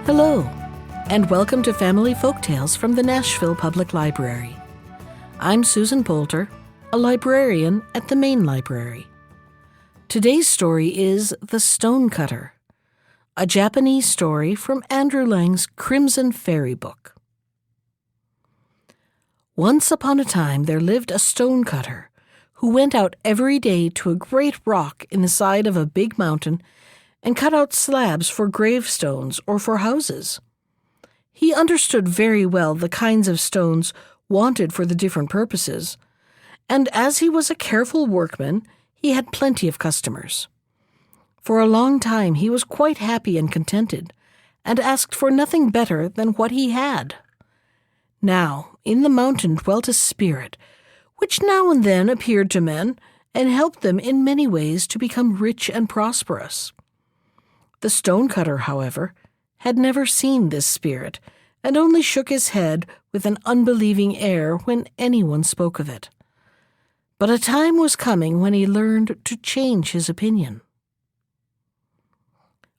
Hello, and welcome to Family Folktales from the Nashville Public Library. I'm Susan Poulter, a librarian at the main library. Today's story is The Stonecutter, a Japanese story from Andrew Lang's Crimson Fairy book. Once upon a time there lived a stonecutter who went out every day to a great rock in the side of a big mountain and cut out slabs for gravestones or for houses. He understood very well the kinds of stones wanted for the different purposes, and as he was a careful workman, he had plenty of customers. For a long time he was quite happy and contented, and asked for nothing better than what he had. Now, in the mountain dwelt a spirit, which now and then appeared to men and helped them in many ways to become rich and prosperous. The stonecutter, however, had never seen this spirit, and only shook his head with an unbelieving air when anyone spoke of it. But a time was coming when he learned to change his opinion.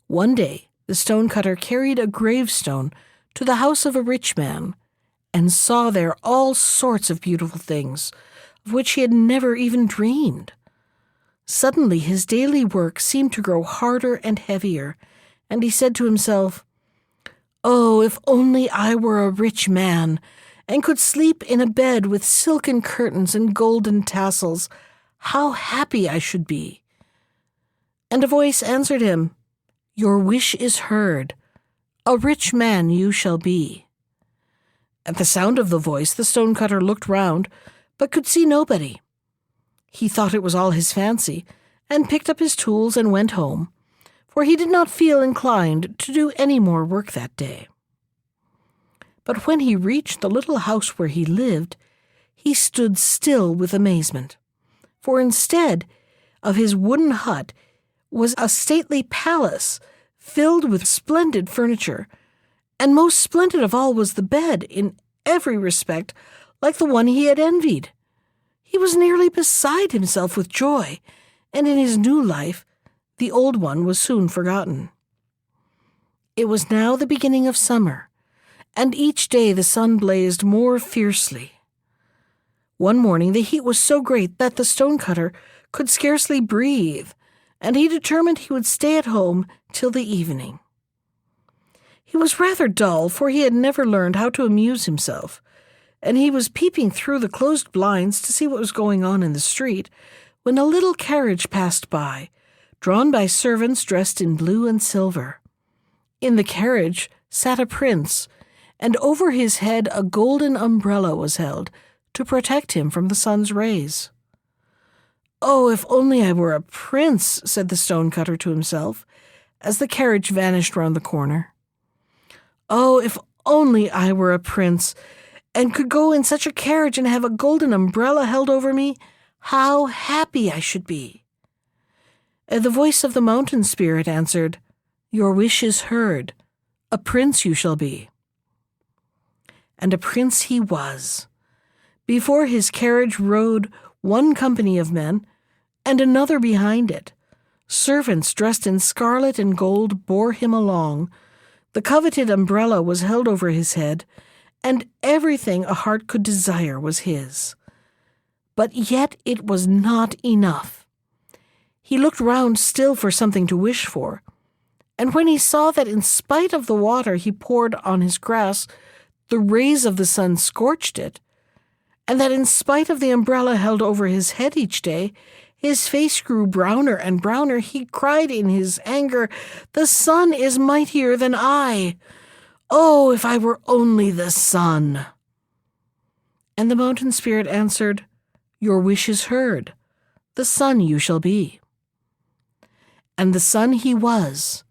One day, the stonecutter carried a gravestone to the house of a rich man, and saw there all sorts of beautiful things, of which he had never even dreamed. Suddenly his daily work seemed to grow harder and heavier, and he said to himself, "Oh, if only I were a rich man, and could sleep in a bed with silken curtains and golden tassels, how happy I should be." And a voice answered him, "Your wish is heard. A rich man you shall be." At the sound of the voice, the stonecutter looked round, but could see nobody. He thought it was all his fancy, and picked up his tools and went home, for he did not feel inclined to do any more work that day. But when he reached the little house where he lived, he stood still with amazement, for instead of his wooden hut was a stately palace filled with splendid furniture, and most splendid of all was the bed, in every respect like the one he had envied. He was nearly beside himself with joy, and in his new life the old one was soon forgotten. It was now the beginning of summer, and each day the sun blazed more fiercely. One morning the heat was so great that the stonecutter could scarcely breathe, and he determined he would stay at home till the evening. He was rather dull, for he had never learned how to amuse himself, and he was peeping through the closed blinds to see what was going on in the street, when a little carriage passed by, drawn by servants dressed in blue and silver. In the carriage sat a prince, and over his head a golden umbrella was held to protect him from the sun's rays. "Oh, if only I were a prince," said the stonecutter to himself, as the carriage vanished round the corner. "Oh, if only I were a prince, and could go in such a carriage and have a golden umbrella held over me, how happy I should be." The voice of the mountain spirit answered, "Your wish is heard. A prince you shall be." And a prince he was. Before his carriage rode one company of men, and another behind it. Servants dressed in scarlet and gold bore him along. The coveted umbrella was held over his head, and everything a heart could desire was his. But yet it was not enough. He looked round still for something to wish for, and when he saw that in spite of the water he poured on his grass, the rays of the sun scorched it, and that in spite of the umbrella held over his head each day, his face grew browner and browner, he cried in his anger, "The sun is mightier than I! Oh, if I were only the sun!" And the mountain spirit answered, "Your wish is heard. The sun you shall be." And the sun he was,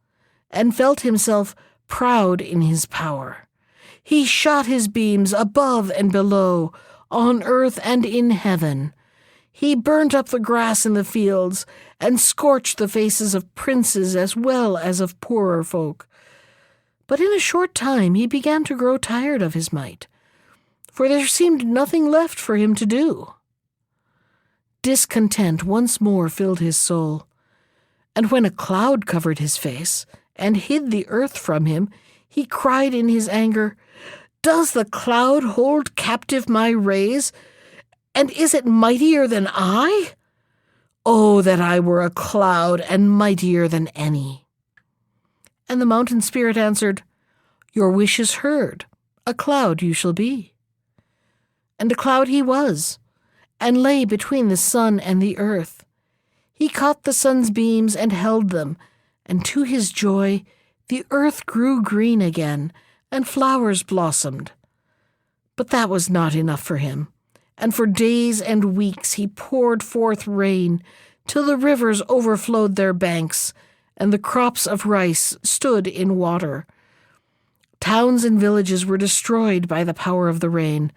and felt himself proud in his power. He shot his beams above and below, on earth and in heaven. He burnt up the grass in the fields, and scorched the faces of princes as well as of poorer folk. But in a short time he began to grow tired of his might, for there seemed nothing left for him to do. Discontent once more filled his soul, and when a cloud covered his face and hid the earth from him, he cried in his anger, "Does the cloud hold captive my rays? And is it mightier than I? Oh, that I were a cloud and mightier than any." And the mountain spirit answered, "Your wish is heard. A cloud you shall be." And a cloud he was, and lay between the sun and the earth. He caught the sun's beams and held them, and to his joy the earth grew green again, and flowers blossomed. But that was not enough for him, and for days and weeks he poured forth rain, till the rivers overflowed their banks, and the crops of rice stood in water. Towns and villages were destroyed by the power of the rain.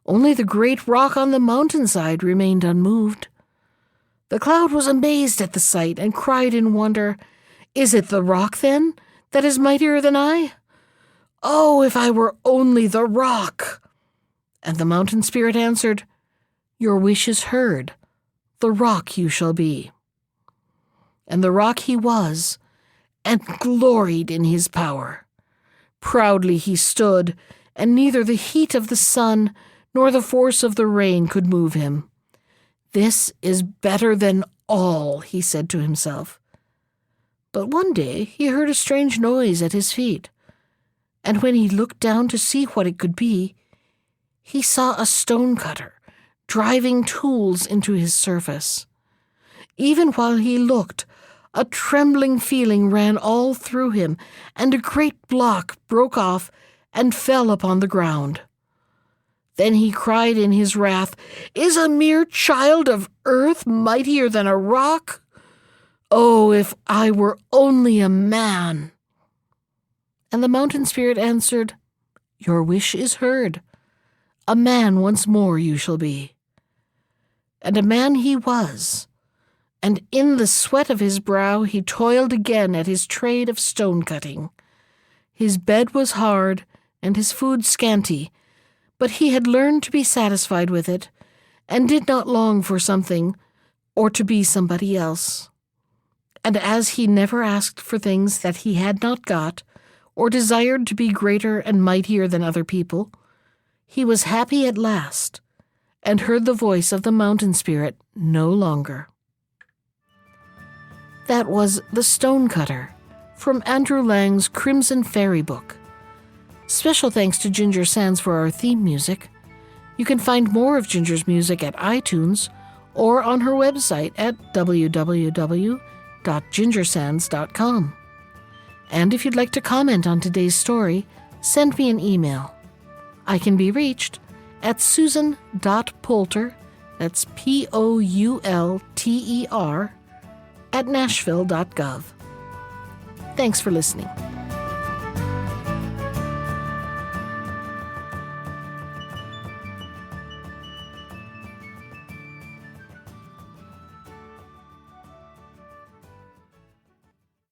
Only the great rock on the mountainside remained unmoved. The cloud was amazed at the sight and cried in wonder, "Is it the rock, then, that is mightier than I? Oh, if I were only the rock!" And the mountain spirit answered, "Your wish is heard. The rock you shall be." And the rock he was, and gloried in his power. Proudly he stood, and neither the heat of the sun nor the force of the rain could move him. "This is better than all," he said to himself. But one day he heard a strange noise at his feet, and when he looked down to see what it could be, he saw a stone-cutter driving tools into his surface. Even while he looked, a trembling feeling ran all through him, and a great block broke off and fell upon the ground. Then he cried in his wrath, "Is a mere child of earth mightier than a rock? Oh, if I were only a man!" And the mountain spirit answered, "Your wish is heard. A man once more you shall be." And a man he was, and in the sweat of his brow he toiled again at his trade of stone-cutting. His bed was hard, and his food scanty, but he had learned to be satisfied with it, and did not long for something, or to be somebody else. And as he never asked for things that he had not got, or desired to be greater and mightier than other people, he was happy at last, and heard the voice of the mountain spirit no longer. That was The Stonecutter, from Andrew Lang's Crimson Fairy book. Special thanks to Ginger Sands for our theme music. You can find more of Ginger's music at iTunes or on her website at www.gingersands.com. And if you'd like to comment on today's story, send me an email. I can be reached at susan.poulter, that's Poulter, @nashville.gov. Thanks for listening.